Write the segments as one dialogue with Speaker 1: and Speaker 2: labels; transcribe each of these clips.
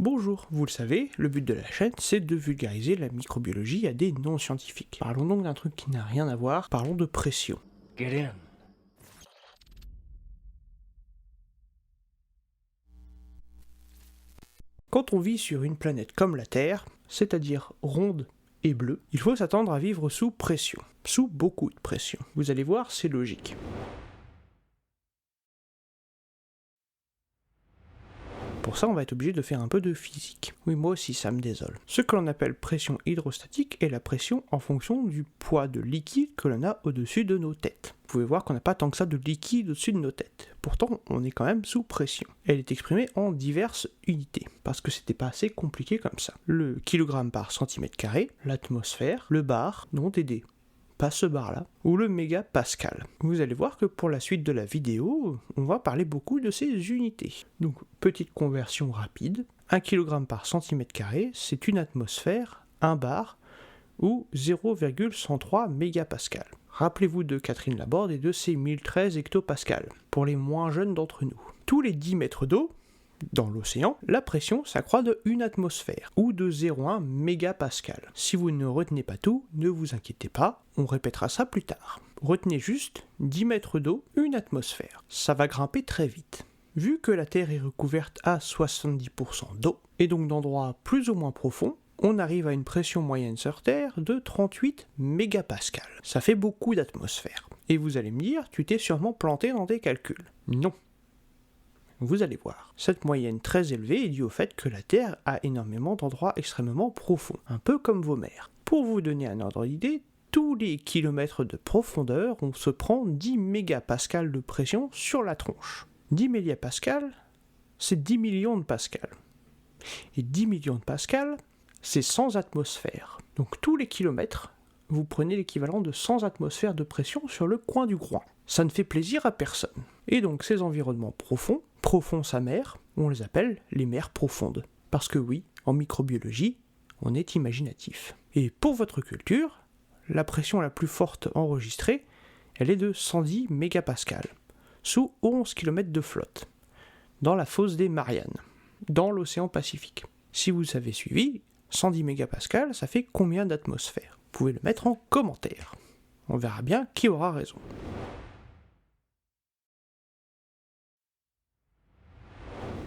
Speaker 1: Bonjour, vous le savez, le but de la chaîne, c'est de vulgariser la microbiologie à des non-scientifiques. Parlons donc d'un truc qui n'a rien à voir, parlons de pression.
Speaker 2: Get in.
Speaker 1: Quand on vit sur une planète comme la Terre, c'est-à-dire ronde et bleue, il faut s'attendre à vivre sous pression, sous beaucoup de pression. Vous allez voir, c'est logique. Pour ça, on va être obligé de faire un peu de physique. Oui, moi aussi, ça me désole. Ce que l'on appelle pression hydrostatique est la pression en fonction du poids de liquide que l'on a au-dessus de nos têtes. Vous pouvez voir qu'on n'a pas tant que ça de liquide au-dessus de nos têtes. Pourtant, on est quand même sous pression. Elle est exprimée en diverses unités, parce que c'était pas assez compliqué comme ça. Le kilogramme par centimètre carré, l'atmosphère, le bar, non TD. Pas ce bar-là, ou le mégapascal. Vous allez voir que pour la suite de la vidéo, on va parler beaucoup de ces unités. Donc, petite conversion rapide, 1 kg par centimètre carré, c'est une atmosphère, 1 bar, ou 0,103 mégapascal. Rappelez-vous de Catherine Laborde et de ses 1013 hectopascales, pour les moins jeunes d'entre nous. Tous les 10 mètres d'eau, dans l'océan, la pression s'accroît de 1 atmosphère, ou de 0,1 mégapascal. Si vous ne retenez pas tout, ne vous inquiétez pas, on répétera ça plus tard. Retenez juste 10 mètres d'eau, 1 atmosphère. Ça va grimper très vite. Vu que la Terre est recouverte à 70% d'eau, et donc d'endroits plus ou moins profonds, on arrive à une pression moyenne sur Terre de 38 mégapascal. Ça fait beaucoup d'atmosphère. Et vous allez me dire, tu t'es sûrement planté dans tes calculs. Non. Vous allez voir. Cette moyenne très élevée est due au fait que la Terre a énormément d'endroits extrêmement profonds, un peu comme vos mers. Pour vous donner un ordre d'idée, tous les kilomètres de profondeur, on se prend 10 mégapascales de pression sur la tronche. 10 mégapascales, c'est 10 millions de pascals. Et 10 millions de pascals, c'est 100 atmosphères. Donc tous les kilomètres, vous prenez l'équivalent de 100 atmosphères de pression sur le coin du groin. Ça ne fait plaisir à personne. Et donc ces environnements profonds, sa mer, on les appelle les mers profondes. Parce que oui, en microbiologie, on est imaginatif. Et pour votre culture, la pression la plus forte enregistrée, elle est de 110 mégapascales, sous 11 km de flotte, dans la fosse des Mariannes, dans l'océan Pacifique. Si vous avez suivi, 110 mégapascales, ça fait combien d'atmosphères? Vous pouvez le mettre en commentaire. On verra bien qui aura raison.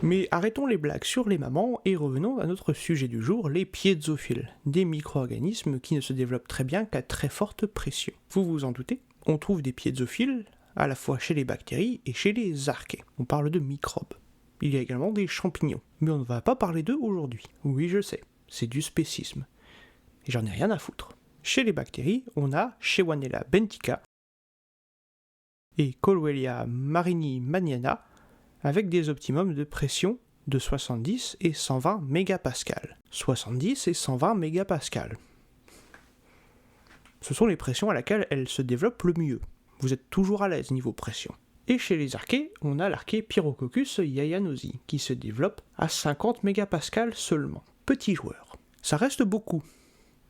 Speaker 1: Mais arrêtons les blagues sur les mamans et revenons à notre sujet du jour, les piézophiles, des micro-organismes qui ne se développent très bien qu'à très forte pression. Vous vous en doutez, on trouve des piézophiles à la fois chez les bactéries et chez les archées. On parle de microbes. Il y a également des champignons, mais on ne va pas parler d'eux aujourd'hui. Oui, je sais, c'est du spécisme. Et j'en ai rien à foutre. Chez les bactéries, on a Shewanella bentica et Colwellia marini-maniana, avec des optimums de pression de 70 et 120 mégapascales. 70 et 120 mégapascales. Ce sont les pressions à laquelle elles se développent le mieux. Vous êtes toujours à l'aise niveau pression. Et chez les archées, on a l'archée Pyrococcus yayanosi, qui se développe à 50 mégapascales seulement. Petit joueur. Ça reste beaucoup.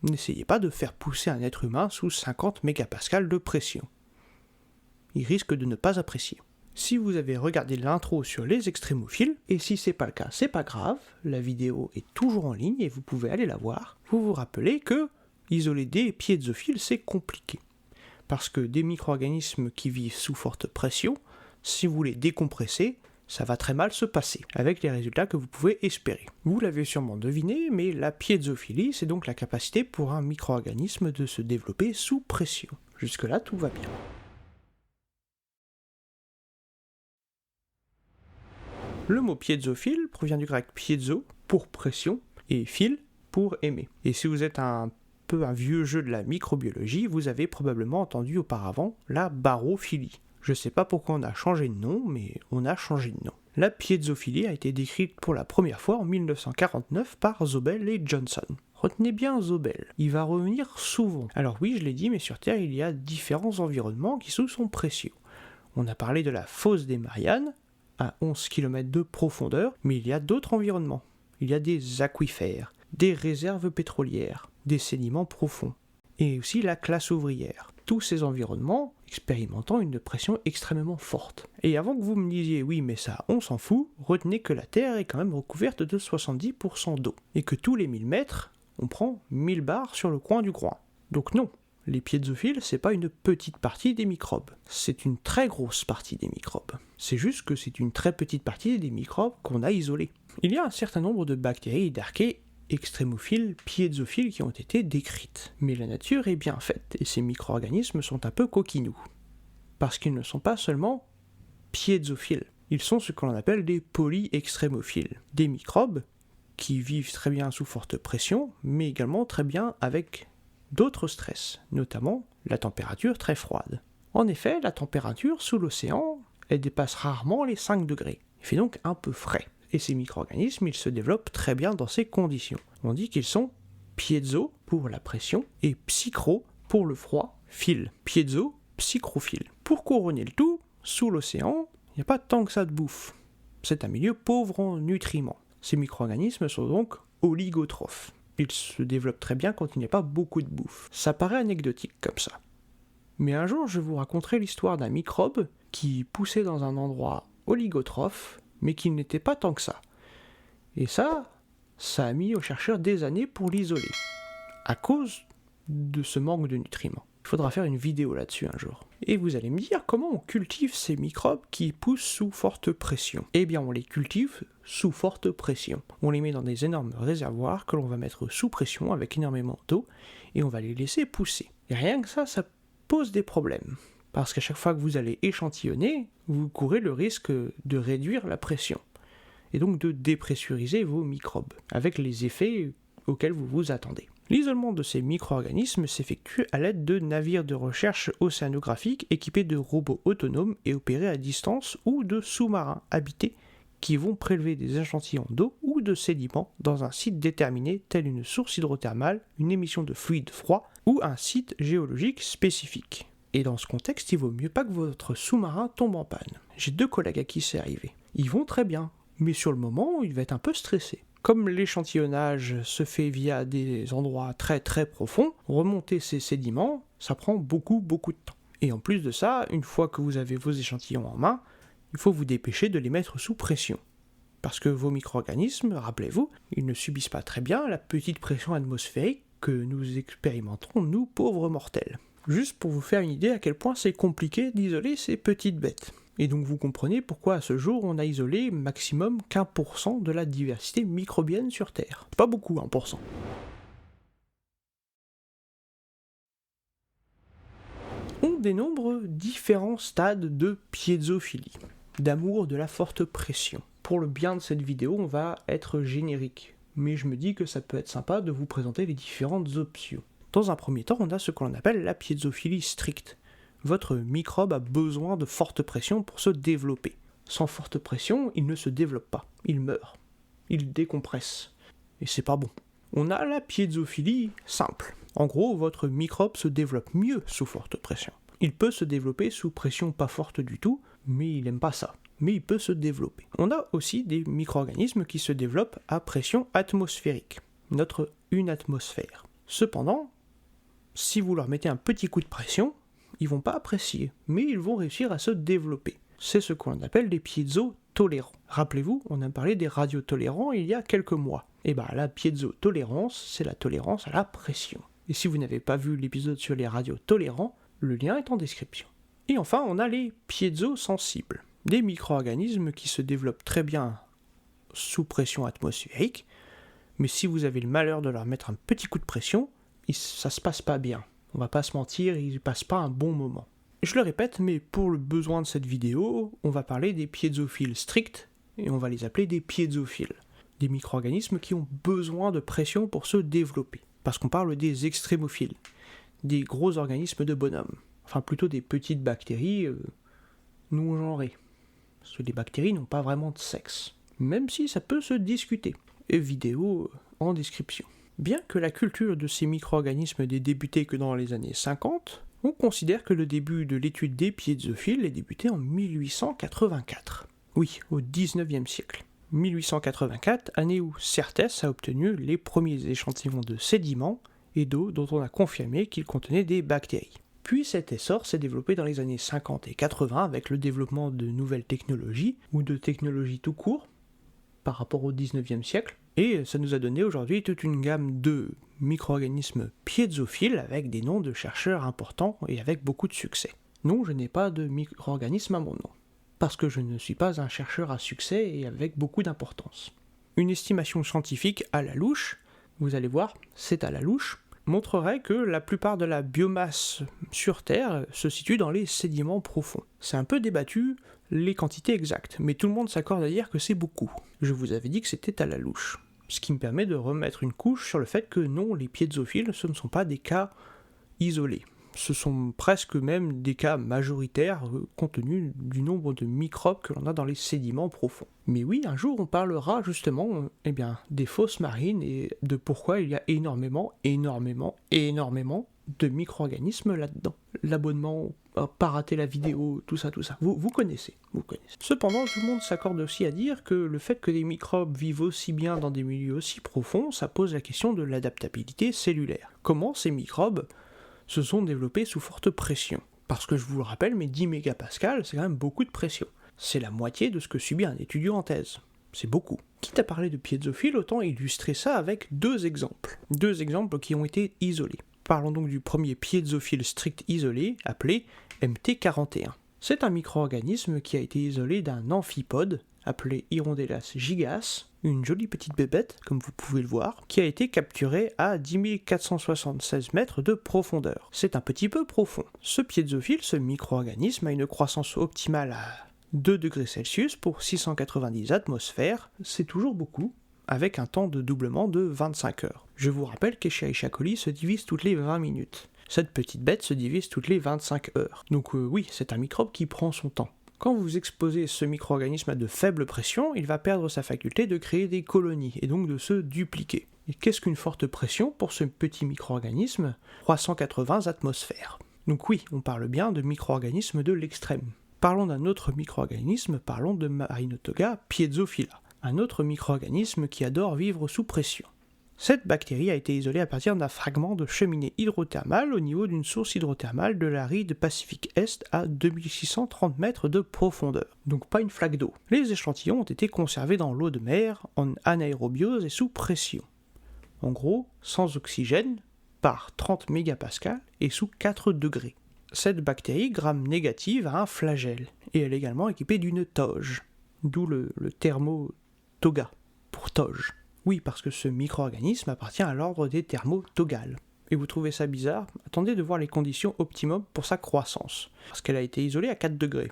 Speaker 1: N'essayez pas de faire pousser un être humain sous 50 mégapascales de pression. Il risque de ne pas apprécier. Si vous avez regardé l'intro sur les extrémophiles, et si c'est pas le cas, c'est pas grave, la vidéo est toujours en ligne et vous pouvez aller la voir, vous vous rappelez que isoler des piézophiles, c'est compliqué. Parce que des micro-organismes qui vivent sous forte pression, si vous les décompressez, ça va très mal se passer, avec les résultats que vous pouvez espérer. Vous l'avez sûrement deviné, mais la piézophilie, c'est donc la capacité pour un micro-organisme de se développer sous pression. Jusque-là, tout va bien. Le mot piézophile provient du grec piezo, pour pression, et phile, pour aimer. Et si vous êtes un vieux jeu de la microbiologie, vous avez probablement entendu auparavant la barophilie. Je sais pas pourquoi on a changé de nom, mais on a changé de nom. La piézophilie a été décrite pour la première fois en 1949 par Zobel et Johnson. Retenez bien Zobel, il va revenir souvent. Alors oui, je l'ai dit, mais sur Terre, il y a différents environnements qui sont précieux. On a parlé de la fosse des Mariannes, à 11 km de profondeur, mais il y a d'autres environnements. Il y a des aquifères, des réserves pétrolières, des sédiments profonds, et aussi la classe ouvrière. Tous ces environnements, expérimentant une pression extrêmement forte. Et avant que vous me disiez oui mais ça on s'en fout, retenez que la Terre est quand même recouverte de 70% d'eau, et que tous les 1000 mètres, on prend 1000 bars sur le coin du groin. Donc non, les piézophiles, c'est pas une petite partie des microbes, c'est une très grosse partie des microbes. C'est juste que c'est une très petite partie des microbes qu'on a isolés. Il y a un certain nombre de bactéries et d'archées extrémophiles, piézophiles qui ont été décrites. Mais la nature est bien faite, et ces micro-organismes sont un peu coquinous. Parce qu'ils ne sont pas seulement piézophiles, ils sont ce que l'on appelle des polyextrémophiles. Des microbes qui vivent très bien sous forte pression, mais également très bien avec d'autres stress, notamment la température très froide. En effet, la température sous l'océan, elle dépasse rarement les 5 degrés. Il fait donc un peu frais. Et ces micro-organismes, ils se développent très bien dans ces conditions. On dit qu'ils sont piézo pour la pression et psychro pour le froid, phile. Piézo, psychrophile. Pour couronner le tout, sous l'océan, il n'y a pas tant que ça de bouffe. C'est un milieu pauvre en nutriments. Ces micro-organismes sont donc oligotrophes. Ils se développent très bien quand il n'y a pas beaucoup de bouffe. Ça paraît anecdotique comme ça. Mais un jour, je vous raconterai l'histoire d'un microbe qui poussait dans un endroit oligotrophe, mais qui n'était pas tant que ça. Et ça a mis aux chercheurs des années pour l'isoler, à cause de ce manque de nutriments. Il faudra faire une vidéo là-dessus un jour. Et vous allez me dire comment on cultive ces microbes qui poussent sous forte pression. Eh bien, on les cultive sous forte pression. On les met dans des énormes réservoirs que l'on va mettre sous pression avec énormément d'eau, et on va les laisser pousser. Et rien que ça pose des problèmes. Parce qu'à chaque fois que vous allez échantillonner, vous courez le risque de réduire la pression, et donc de dépressuriser vos microbes, avec les effets auxquels vous vous attendez. L'isolement de ces micro-organismes s'effectue à l'aide de navires de recherche océanographiques équipés de robots autonomes et opérés à distance, ou de sous-marins habités qui vont prélever des échantillons d'eau ou de sédiments dans un site déterminé, tel une source hydrothermale, une émission de fluide froid ou un site géologique spécifique. Et dans ce contexte, il vaut mieux pas que votre sous-marin tombe en panne. J'ai 2 collègues à qui c'est arrivé. Ils vont très bien, mais sur le moment, il va être un peu stressé. Comme l'échantillonnage se fait via des endroits très très profonds, remonter ces sédiments, ça prend beaucoup de temps. Et en plus de ça, une fois que vous avez vos échantillons en main, il faut vous dépêcher de les mettre sous pression. Parce que vos micro-organismes, rappelez-vous, ils ne subissent pas très bien la petite pression atmosphérique que nous expérimentons, nous pauvres mortels. Juste pour vous faire une idée à quel point c'est compliqué d'isoler ces petites bêtes. Et donc vous comprenez pourquoi à ce jour on a isolé maximum qu'1% de la diversité microbienne sur Terre. Pas beaucoup, 1%. On dénombre différents stades de piézophilie, d'amour de la forte pression. Pour le bien de cette vidéo, on va être générique, mais je me dis que ça peut être sympa de vous présenter les différentes options. Dans un premier temps, on a ce que l'on appelle la piézophilie stricte. Votre microbe a besoin de forte pression pour se développer. Sans forte pression, il ne se développe pas, il meurt. Il décompresse. Et c'est pas bon. On a la piézophilie simple. En gros, votre microbe se développe mieux sous forte pression. Il peut se développer sous pression pas forte du tout, mais il n'aime pas ça. Mais il peut se développer. On a aussi des micro-organismes qui se développent à pression atmosphérique, notre une atmosphère. Cependant, si vous leur mettez un petit coup de pression, ils vont pas apprécier, mais ils vont réussir à se développer. C'est ce qu'on appelle des piézo-tolérants. Rappelez-vous, on a parlé des radiotolérants il y a quelques mois. Et bien la piézo-tolérance, c'est la tolérance à la pression. Et si vous n'avez pas vu l'épisode sur les radiotolérants, le lien est en description. Et enfin, on a les piézo-sensibles. Des micro-organismes qui se développent très bien sous pression atmosphérique, mais si vous avez le malheur de leur mettre un petit coup de pression, ça se passe pas bien. On va pas se mentir, ils passent pas un bon moment. Je le répète, mais pour le besoin de cette vidéo, on va parler des piézophiles stricts, et on va les appeler des piézophiles. Des micro-organismes qui ont besoin de pression pour se développer. Parce qu'on parle des extrémophiles, des gros organismes de bonhomme. Enfin, plutôt des petites bactéries non-genrées. Parce que les bactéries n'ont pas vraiment de sexe. Même si ça peut se discuter. Et vidéo en description. Bien que la culture de ces micro-organismes n'ait débuté que dans les années 50, on considère que le début de l'étude des piézophiles est débuté en 1884. Oui, au 19e siècle. 1884, année où Certès a obtenu les premiers échantillons de sédiments et d'eau dont on a confirmé qu'ils contenaient des bactéries. Puis cet essor s'est développé dans les années 50 et 80 avec le développement de nouvelles technologies, ou de technologies tout court, par rapport au 19e siècle, et ça nous a donné aujourd'hui toute une gamme de micro-organismes piézophiles avec des noms de chercheurs importants et avec beaucoup de succès. Non, je n'ai pas de micro-organisme à mon nom, parce que je ne suis pas un chercheur à succès et avec beaucoup d'importance. Une estimation scientifique à la louche, vous allez voir, c'est à la louche, montrerait que la plupart de la biomasse sur Terre se situe dans les sédiments profonds. C'est un peu débattu les quantités exactes, mais tout le monde s'accorde à dire que c'est beaucoup. Je vous avais dit que c'était à la louche. Ce qui me permet de remettre une couche sur le fait que non, les piézophiles, ce ne sont pas des cas isolés. Ce sont presque même des cas majoritaires compte tenu du nombre de microbes que l'on a dans les sédiments profonds. Mais oui, un jour on parlera justement des fosses marines et de pourquoi il y a énormément de micro-organismes là-dedans. L'abonnement, pas rater la vidéo, tout ça. Vous connaissez. Cependant, tout le monde s'accorde aussi à dire que le fait que les microbes vivent aussi bien dans des milieux aussi profonds, ça pose la question de l'adaptabilité cellulaire. Comment ces microbes se sont développés sous forte pression? Parce que je vous le rappelle, mais 10 mégapascales, c'est quand même beaucoup de pression. C'est la moitié de ce que subit un étudiant en thèse. C'est beaucoup. Quitte à parler de piézophiles, autant illustrer ça avec deux exemples. Deux exemples qui ont été isolés. Parlons donc du premier piézophile strict isolé, appelé MT41. C'est un micro-organisme qui a été isolé d'un amphipode, appelé Hirondellus gigas, une jolie petite bébête, comme vous pouvez le voir, qui a été capturée à 10 476 mètres de profondeur. C'est un petit peu profond. Ce piézophile, ce micro-organisme, a une croissance optimale à 2 degrés Celsius pour 690 atmosphères, c'est toujours beaucoup, avec un temps de doublement de 25 heures. Je vous rappelle qu'Escherichia coli se divise toutes les 20 minutes. Cette petite bête se divise toutes les 25 heures. Donc oui, c'est un microbe qui prend son temps. Quand vous exposez ce micro-organisme à de faibles pressions, il va perdre sa faculté de créer des colonies, et donc de se dupliquer. Et qu'est-ce qu'une forte pression pour ce petit micro-organisme? 380 atmosphères. Donc oui, on parle bien de micro-organismes de l'extrême. Parlons d'un autre micro-organisme, parlons de Marinotoga piezophylla, un autre micro-organisme qui adore vivre sous pression. Cette bactérie a été isolée à partir d'un fragment de cheminée hydrothermale au niveau d'une source hydrothermale de la ride Pacifique Est à 2630 mètres de profondeur. Donc pas une flaque d'eau. Les échantillons ont été conservés dans l'eau de mer, en anaérobiose et sous pression. En gros, sans oxygène, par 30 mégapascales et sous 4 degrés. Cette bactérie gram négative a un flagelle, et elle est également équipée d'une toge, d'où le thermotoga, pour toge. Oui, parce que ce micro-organisme appartient à l'ordre des thermotogales. Et vous trouvez ça bizarre? Attendez de voir les conditions optimum pour sa croissance, parce qu'elle a été isolée à 4 degrés.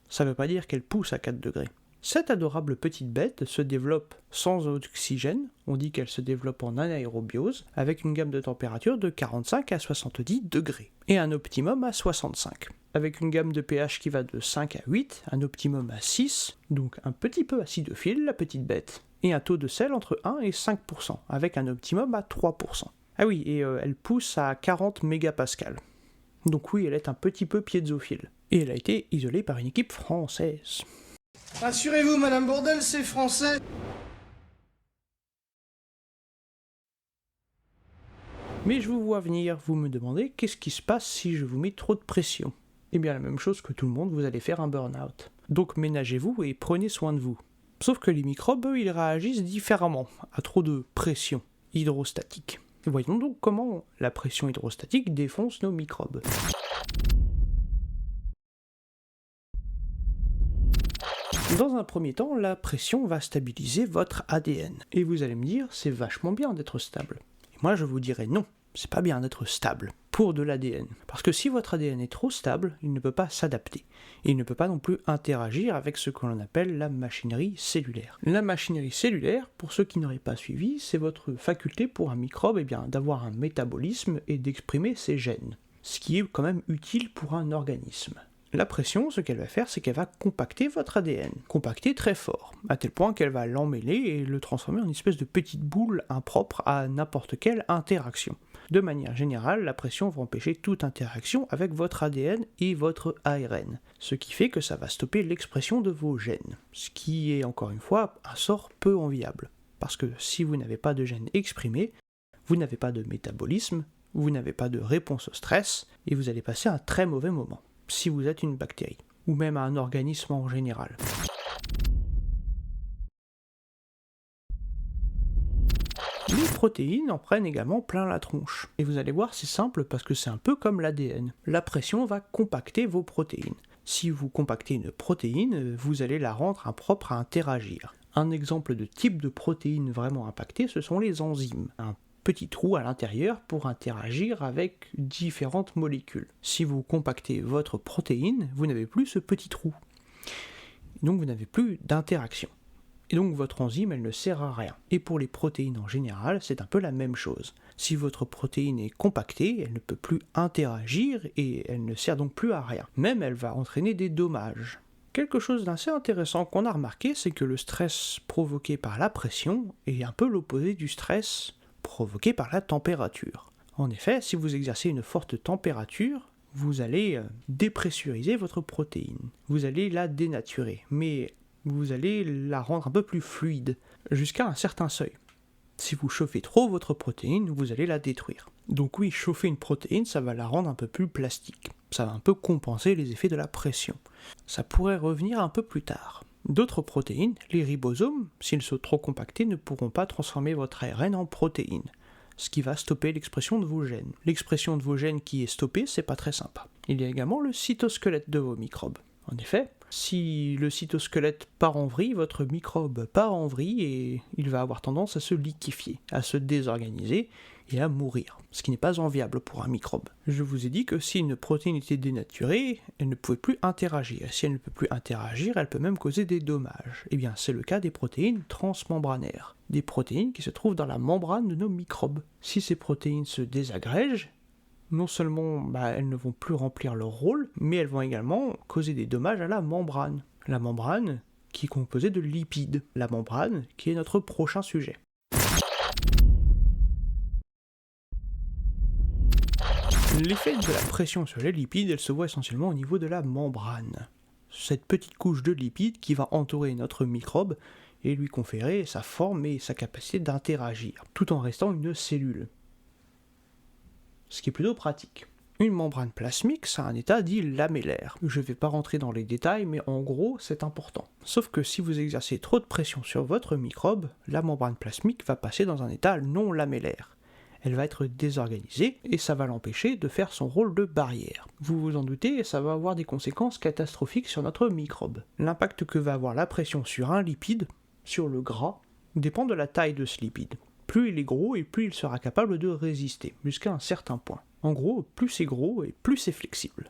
Speaker 1: Ça ne veut pas dire qu'elle pousse à 4 degrés. Cette adorable petite bête se développe sans oxygène, on dit qu'elle se développe en anaérobiose, avec une gamme de température de 45 à 70 degrés, et un optimum à 65. Avec une gamme de pH qui va de 5 à 8, un optimum à 6, donc un petit peu acidophile la petite bête, et un taux de sel entre 1 et 5%, avec un optimum à 3%. Ah oui, et elle pousse à 40 mégapascales. Donc oui, elle est un petit peu piézophile. Et elle a été isolée par une équipe française.
Speaker 2: Rassurez-vous, Madame Bourdelle, c'est français.
Speaker 1: Mais je vous vois venir, vous me demandez qu'est-ce qui se passe si je vous mets trop de pression? Eh bien la même chose que tout le monde, vous allez faire un burn-out. Donc ménagez-vous et prenez soin de vous. Sauf que les microbes, eux, ils réagissent différemment à trop de pression hydrostatique. Et voyons donc comment la pression hydrostatique défonce nos microbes. Dans un premier temps, la pression va stabiliser votre ADN. Et vous allez me dire, c'est vachement bien d'être stable. Et moi, je vous dirais non, c'est pas bien d'être stable pour de l'ADN. Parce que si votre ADN est trop stable, il ne peut pas s'adapter. Et il ne peut pas non plus interagir avec ce que l'on appelle la machinerie cellulaire. La machinerie cellulaire, pour ceux qui n'auraient pas suivi, c'est votre faculté pour un microbe d'avoir un métabolisme et d'exprimer ses gènes. Ce qui est quand même utile pour un organisme. La pression, ce qu'elle va faire, c'est qu'elle va compacter votre ADN. Compacter très fort, à tel point qu'elle va l'emmêler et le transformer en une espèce de petite boule impropre à n'importe quelle interaction. De manière générale, la pression va empêcher toute interaction avec votre ADN et votre ARN, ce qui fait que ça va stopper l'expression de vos gènes, ce qui est encore une fois un sort peu enviable. Parce que si vous n'avez pas de gènes exprimés, vous n'avez pas de métabolisme, vous n'avez pas de réponse au stress, et vous allez passer un très mauvais moment, si vous êtes une bactérie, ou même un organisme en général. Les protéines en prennent également plein la tronche. Et vous allez voir, c'est simple parce que c'est un peu comme l'ADN. La pression va compacter vos protéines. Si vous compactez une protéine, vous allez la rendre impropre à interagir. Un exemple de type de protéine vraiment impactée, ce sont les enzymes. Un petit trou à l'intérieur pour interagir avec différentes molécules. Si vous compactez votre protéine, vous n'avez plus ce petit trou. Donc vous n'avez plus d'interaction. Et donc votre enzyme, elle ne sert à rien. Et pour les protéines en général, c'est un peu la même chose. Si votre protéine est compactée, elle ne peut plus interagir et elle ne sert donc plus à rien. Même elle va entraîner des dommages. Quelque chose d'assez intéressant qu'on a remarqué, c'est que le stress provoqué par la pression est un peu l'opposé du stress provoqué par la température. En effet, si vous exercez une forte température, vous allez dépressuriser votre protéine. Vous allez la dénaturer. Mais vous allez la rendre un peu plus fluide, jusqu'à un certain seuil. Si vous chauffez trop votre protéine, vous allez la détruire. Donc oui, chauffer une protéine, ça va la rendre un peu plus plastique. Ça va un peu compenser les effets de la pression. Ça pourrait revenir un peu plus tard. D'autres protéines, les ribosomes, s'ils sont trop compactés, ne pourront pas transformer votre ARN en protéines, ce qui va stopper l'expression de vos gènes. L'expression de vos gènes qui est stoppée, c'est pas très sympa. Il y a également le cytosquelette de vos microbes. En effet, si le cytosquelette part en vrille, votre microbe part en vrille et il va avoir tendance à se liquéfier, à se désorganiser et à mourir, ce qui n'est pas enviable pour un microbe. Je vous ai dit que si une protéine était dénaturée, elle ne pouvait plus interagir. Si elle ne peut plus interagir, elle peut même causer des dommages. Eh bien, c'est le cas des protéines transmembranaires, des protéines qui se trouvent dans la membrane de nos microbes. Si ces protéines se désagrègent, non seulement elles ne vont plus remplir leur rôle, mais elles vont également causer des dommages à la membrane. La membrane qui est composée de lipides. La membrane qui est notre prochain sujet. L'effet de la pression sur les lipides, elle se voit essentiellement au niveau de la membrane. Cette petite couche de lipides qui va entourer notre microbe et lui conférer sa forme et sa capacité d'interagir, tout en restant une cellule. Ce qui est plutôt pratique. Une membrane plasmique, ça a un état dit lamellaire. Je ne vais pas rentrer dans les détails, mais en gros, c'est important. Sauf que si vous exercez trop de pression sur votre microbe, la membrane plasmique va passer dans un état non lamellaire. Elle va être désorganisée et ça va l'empêcher de faire son rôle de barrière. Vous vous en doutez, ça va avoir des conséquences catastrophiques sur notre microbe. L'impact que va avoir la pression sur un lipide, sur le gras, dépend de la taille de ce lipide. Plus il est gros et plus il sera capable de résister, jusqu'à un certain point. En gros, plus c'est gros et plus c'est flexible.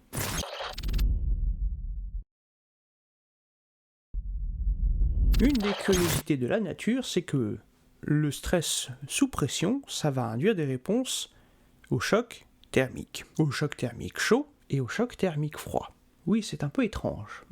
Speaker 1: Une des curiosités de la nature, c'est que le stress sous pression, ça va induire des réponses au choc thermique chaud et au choc thermique froid. Oui, c'est un peu étrange,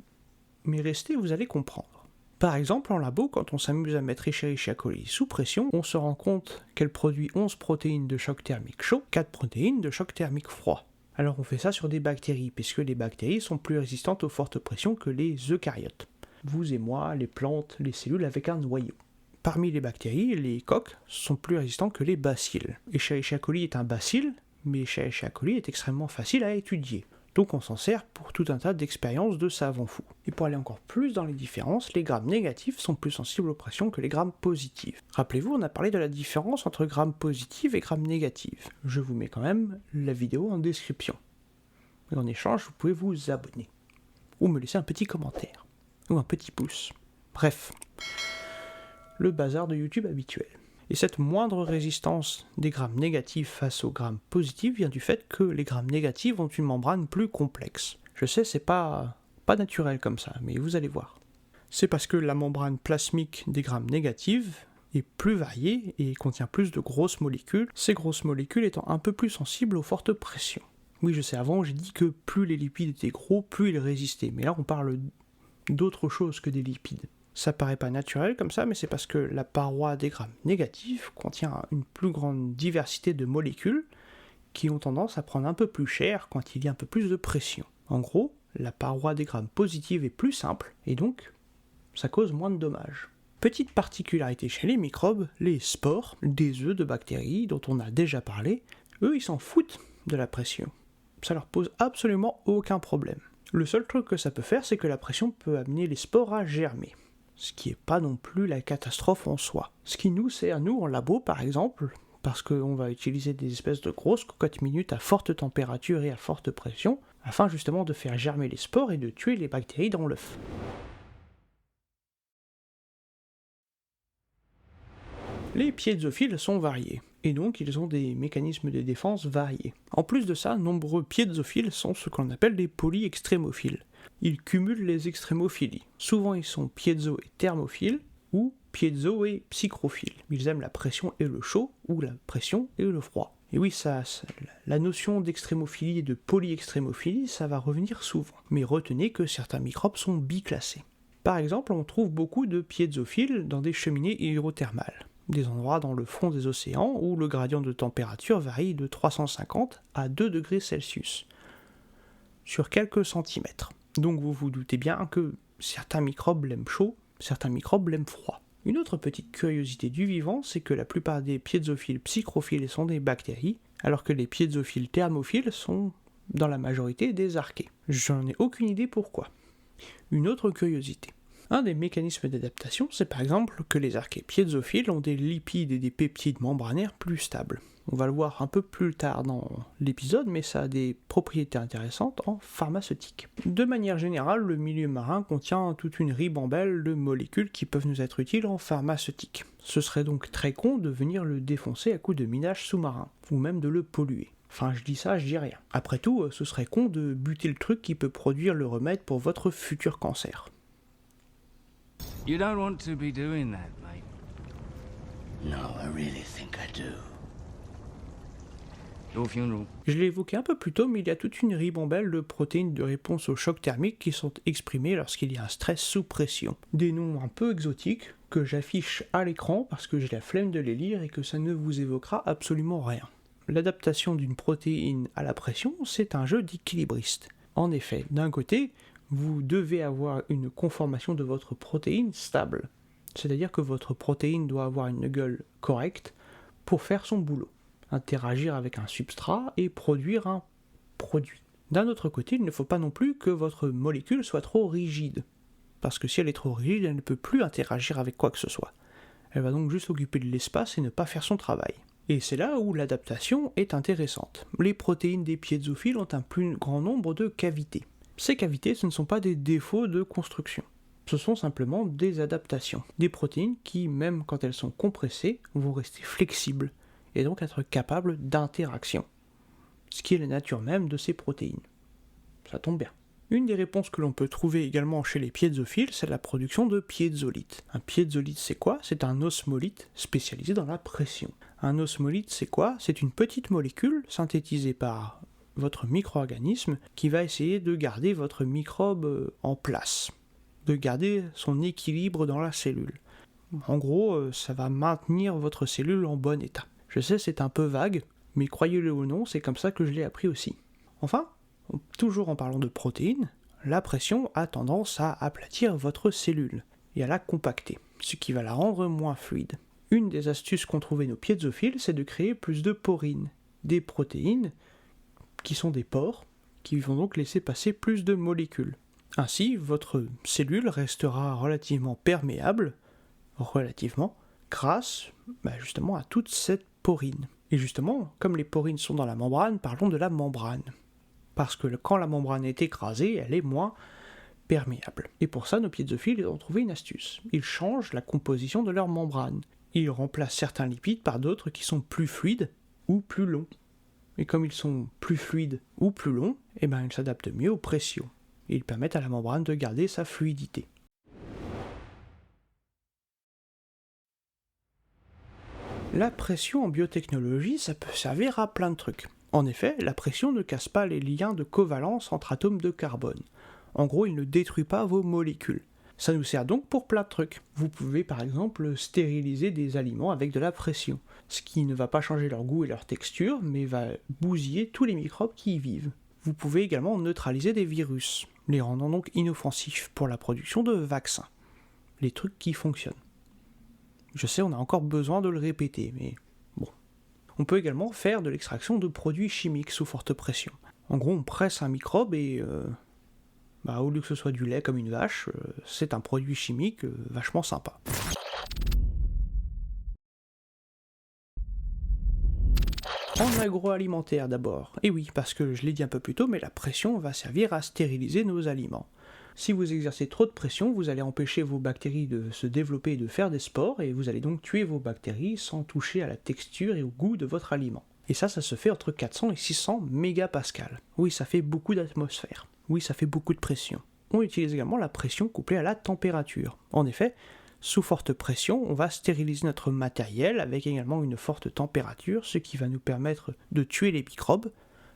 Speaker 1: mais restez, vous allez comprendre. Par exemple, en labo, quand on s'amuse à mettre Escherichia coli sous pression, on se rend compte qu'elle produit 11 protéines de choc thermique chaud, 4 protéines de choc thermique froid. Alors on fait ça sur des bactéries, puisque les bactéries sont plus résistantes aux fortes pressions que les eucaryotes. Vous et moi, les plantes, les cellules avec un noyau. Parmi les bactéries, les coques sont plus résistants que les bacilles. Escherichia coli est un bacille, mais Escherichia coli est extrêmement facile à étudier. Donc on s'en sert pour tout un tas d'expériences de savants fous. Et pour aller encore plus dans les différences, les grammes négatifs sont plus sensibles aux pressions que les grammes positifs. Rappelez-vous, on a parlé de la différence entre grammes positifs et grammes négatifs. Je vous mets quand même la vidéo en description. Et en échange, vous pouvez vous abonner. Ou me laisser un petit commentaire. Ou un petit pouce. Bref. Le bazar de YouTube habituel. Et cette moindre résistance des grammes négatifs face aux grammes positifs vient du fait que les grammes négatifs ont une membrane plus complexe. Je sais, c'est pas naturel comme ça, mais vous allez voir. C'est parce que la membrane plasmique des grammes négatifs est plus variée et contient plus de grosses molécules, ces grosses molécules étant un peu plus sensibles aux fortes pressions. Oui, je sais, avant j'ai dit que plus les lipides étaient gros, plus ils résistaient, mais là on parle d'autre chose que des lipides. Ça paraît pas naturel comme ça, mais c'est parce que la paroi des grammes négatifs contient une plus grande diversité de molécules qui ont tendance à prendre un peu plus cher quand il y a un peu plus de pression. En gros, la paroi des grammes positifs est plus simple, et donc ça cause moins de dommages. Petite particularité chez les microbes, les spores, des œufs de bactéries dont on a déjà parlé, Eux, ils s'en foutent de la pression. Ça leur pose absolument aucun problème. Le seul truc que ça peut faire, c'est que la pression peut amener les spores à germer. Ce qui n'est pas non plus la catastrophe en soi. Ce qui nous sert, nous, en labo par exemple, parce qu'on va utiliser des espèces de grosses cocottes minutes à forte température et à forte pression, afin justement de faire germer les spores et de tuer les bactéries dans l'œuf. Les piézophiles sont variés, et donc ils ont des mécanismes de défense variés. En plus de ça, nombreux piézophiles sont ce qu'on appelle des polyextrémophiles. Ils cumulent les extrémophilies. Souvent ils sont piézo et thermophiles, ou piézo et psychrophiles. Ils aiment la pression et le chaud, ou la pression et le froid. Et oui, la notion d'extrémophilie et de polyextrémophilie, ça va revenir souvent. Mais retenez que certains microbes sont biclassés. Par exemple, on trouve beaucoup de piézophiles dans des cheminées hydrothermales. Des endroits dans le fond des océans où le gradient de température varie de 350 à 2 degrés Celsius, sur quelques centimètres. Donc vous vous doutez bien que certains microbes l'aiment chaud, certains microbes l'aiment froid. Une autre petite curiosité du vivant, c'est que la plupart des piézophiles psychrophiles sont des bactéries, alors que les piézophiles thermophiles sont dans la majorité des archées. J'en ai aucune idée pourquoi. Une autre curiosité. Un des mécanismes d'adaptation, c'est par exemple que les archées piézophiles ont des lipides et des peptides membranaires plus stables. On va le voir un peu plus tard dans l'épisode, mais ça a des propriétés intéressantes en pharmaceutique. De manière générale, le milieu marin contient toute une ribambelle de molécules qui peuvent nous être utiles en pharmaceutique. Ce serait donc très con de venir le défoncer à coups de minage sous-marin, ou même de le polluer. Enfin, je dis ça, je dis rien. Après tout, ce serait con de buter le truc qui peut produire le remède pour votre futur cancer.
Speaker 3: You don't want to be doing that, mate.
Speaker 4: No, I really think I do.
Speaker 3: Your funeral.
Speaker 1: Je l'ai évoqué un peu plus tôt, mais il y a toute une ribambelle de protéines de réponse au choc thermique qui sont exprimées lorsqu'il y a un stress sous pression. Des noms un peu exotiques que j'affiche à l'écran parce que j'ai la flemme de les lire et que ça ne vous évoquera absolument rien. L'adaptation d'une protéine à la pression, c'est un jeu d'équilibriste. En effet, d'un côté, vous devez avoir une conformation de votre protéine stable. C'est-à-dire que votre protéine doit avoir une gueule correcte pour faire son boulot, interagir avec un substrat et produire un produit. D'un autre côté, il ne faut pas non plus que votre molécule soit trop rigide, parce que si elle est trop rigide, elle ne peut plus interagir avec quoi que ce soit. Elle va donc juste occuper de l'espace et ne pas faire son travail. Et c'est là où l'adaptation est intéressante. Les protéines des piézophiles ont un plus grand nombre de cavités. Ces cavités, ce ne sont pas des défauts de construction. Ce sont simplement des adaptations. Des protéines qui, même quand elles sont compressées, vont rester flexibles et donc être capables d'interaction. Ce qui est la nature même de ces protéines. Ça tombe bien. Une des réponses que l'on peut trouver également chez les piézophiles, c'est la production de piézolite. Un piézolite, c'est quoi ? C'est un osmolite spécialisé dans la pression. Un osmolite, c'est quoi ? C'est une petite molécule synthétisée par votre micro-organisme qui va essayer de garder votre microbe en place, de garder son équilibre dans la cellule. En gros, ça va maintenir votre cellule en bon état. Je sais, c'est un peu vague, mais croyez-le ou non, c'est comme ça que je l'ai appris aussi. Enfin, toujours en parlant de protéines, la pression a tendance à aplatir votre cellule et à la compacter, ce qui va la rendre moins fluide. Une des astuces qu'ont trouvé nos piézophiles, c'est de créer plus de porines, des protéines qui sont des pores, qui vont donc laisser passer plus de molécules. Ainsi, votre cellule restera relativement perméable, grâce justement à toute cette porine. Et justement, comme les porines sont dans la membrane, parlons de la membrane. Parce que quand la membrane est écrasée, elle est moins perméable. Et pour ça, nos piézophiles ont trouvé une astuce. Ils changent la composition de leur membrane. Ils remplacent certains lipides par d'autres qui sont plus fluides ou plus longs. Et comme ils sont plus fluides ou plus longs, ils s'adaptent mieux aux pressions. Et ils permettent à la membrane de garder sa fluidité. La pression en biotechnologie, ça peut servir à plein de trucs. En effet, la pression ne casse pas les liens de covalence entre atomes de carbone. En gros, il ne détruit pas vos molécules. Ça nous sert donc pour plein de trucs. Vous pouvez par exemple stériliser des aliments avec de la pression, ce qui ne va pas changer leur goût et leur texture, mais va bousiller tous les microbes qui y vivent. Vous pouvez également neutraliser des virus, les rendant donc inoffensifs pour la production de vaccins. Les trucs qui fonctionnent. Je sais, on a encore besoin de le répéter, mais bon. On peut également faire de l'extraction de produits chimiques sous forte pression. En gros, on presse un microbe et au lieu que ce soit du lait comme une vache, c'est un produit chimique vachement sympa. En agroalimentaire d'abord. Et oui, parce que je l'ai dit un peu plus tôt, mais la pression va servir à stériliser nos aliments. Si vous exercez trop de pression, vous allez empêcher vos bactéries de se développer et de faire des spores, et vous allez donc tuer vos bactéries sans toucher à la texture et au goût de votre aliment. Et ça se fait entre 400 et 600 mégapascales. Oui, ça fait beaucoup d'atmosphère. Oui, ça fait beaucoup de pression. On utilise également la pression couplée à la température. En effet, sous forte pression, on va stériliser notre matériel avec également une forte température, ce qui va nous permettre de tuer les microbes,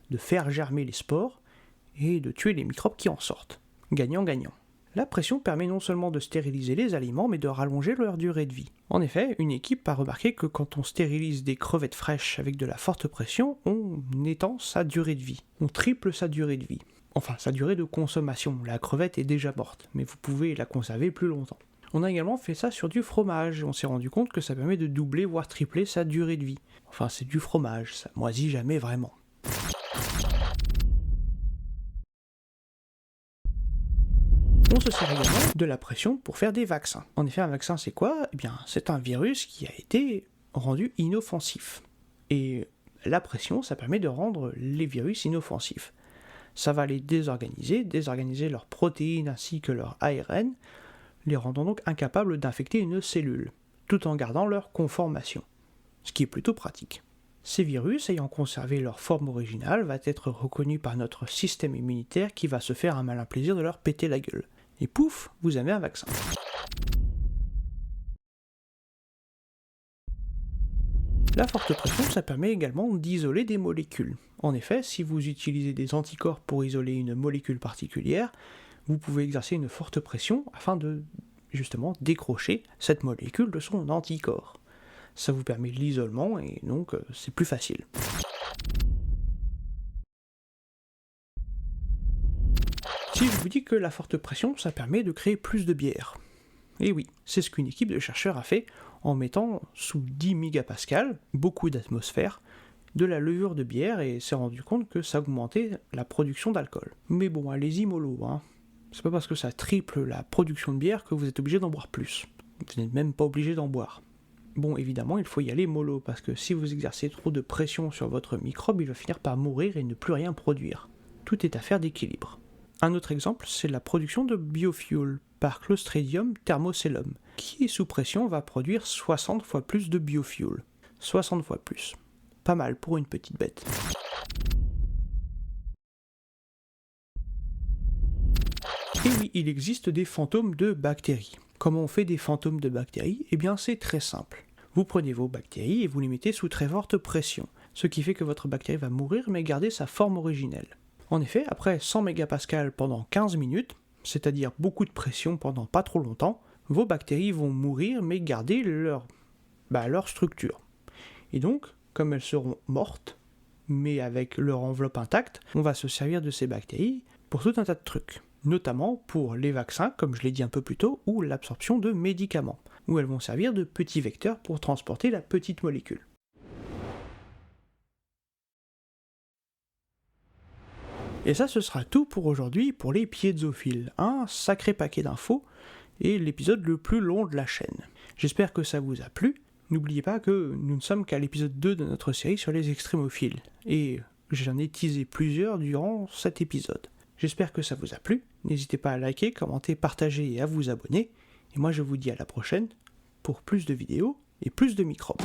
Speaker 1: de faire germer les spores, et de tuer les microbes qui en sortent. Gagnant-gagnant. La pression permet non seulement de stériliser les aliments, mais de rallonger leur durée de vie. En effet, une équipe a remarqué que quand on stérilise des crevettes fraîches avec de la forte pression, on étend sa durée de vie. On triple sa durée de vie. Enfin, sa durée de consommation. La crevette est déjà morte, mais vous pouvez la conserver plus longtemps. On a également fait ça sur du fromage, et on s'est rendu compte que ça permet de doubler, voire tripler sa durée de vie. Enfin, c'est du fromage, ça moisit jamais vraiment. On se sert également de la pression pour faire des vaccins. En effet, un vaccin, c'est quoi ? Eh bien, c'est un virus qui a été rendu inoffensif. Et la pression, ça permet de rendre les virus inoffensifs. Ça va les désorganiser leurs protéines ainsi que leur ARN, les rendant donc incapables d'infecter une cellule, tout en gardant leur conformation, ce qui est plutôt pratique. Ces virus, ayant conservé leur forme originale, vont être reconnus par notre système immunitaire qui va se faire un malin plaisir de leur péter la gueule. Et pouf, vous avez un vaccin. La forte pression, ça permet également d'isoler des molécules. En effet, si vous utilisez des anticorps pour isoler une molécule particulière, vous pouvez exercer une forte pression afin de, justement, décrocher cette molécule de son anticorps. Ça vous permet l'isolement et donc c'est plus facile. Si je vous dis que la forte pression, ça permet de créer plus de bière. Et oui, c'est ce qu'une équipe de chercheurs a fait en mettant sous 10 mégapascales, beaucoup d'atmosphère, de la levure de bière et s'est rendu compte que ça augmentait la production d'alcool. Mais bon, allez-y mollo, hein. C'est pas parce que ça triple la production de bière que vous êtes obligé d'en boire plus. Vous n'êtes même pas obligé d'en boire. Bon, évidemment, il faut y aller mollo, parce que si vous exercez trop de pression sur votre microbe, il va finir par mourir et ne plus rien produire. Tout est affaire d'équilibre. Un autre exemple, c'est la production de biofuel par Clostridium thermocellum, qui sous pression va produire 60 fois plus de biofuel. 60 fois plus. Pas mal pour une petite bête. Et oui, il existe des fantômes de bactéries. Comment on fait des fantômes de bactéries ? Eh bien, c'est très simple. Vous prenez vos bactéries et vous les mettez sous très forte pression, ce qui fait que votre bactérie va mourir mais garder sa forme originelle. En effet, après 100 mégapascales pendant 15 minutes, c'est-à-dire beaucoup de pression pendant pas trop longtemps, vos bactéries vont mourir mais garder leur structure. Et donc, comme elles seront mortes, mais avec leur enveloppe intacte, on va se servir de ces bactéries pour tout un tas de trucs. Notamment pour les vaccins, comme je l'ai dit un peu plus tôt, ou l'absorption de médicaments, où elles vont servir de petits vecteurs pour transporter la petite molécule. Et ça, ce sera tout pour aujourd'hui pour les piézophiles. Un sacré paquet d'infos, et l'épisode le plus long de la chaîne. J'espère que ça vous a plu. N'oubliez pas que nous ne sommes qu'à l'épisode 2 de notre série sur les extrémophiles, et j'en ai teasé plusieurs durant cet épisode. J'espère que ça vous a plu, n'hésitez pas à liker, commenter, partager et à vous abonner, et moi je vous dis à la prochaine pour plus de vidéos et plus de microbes.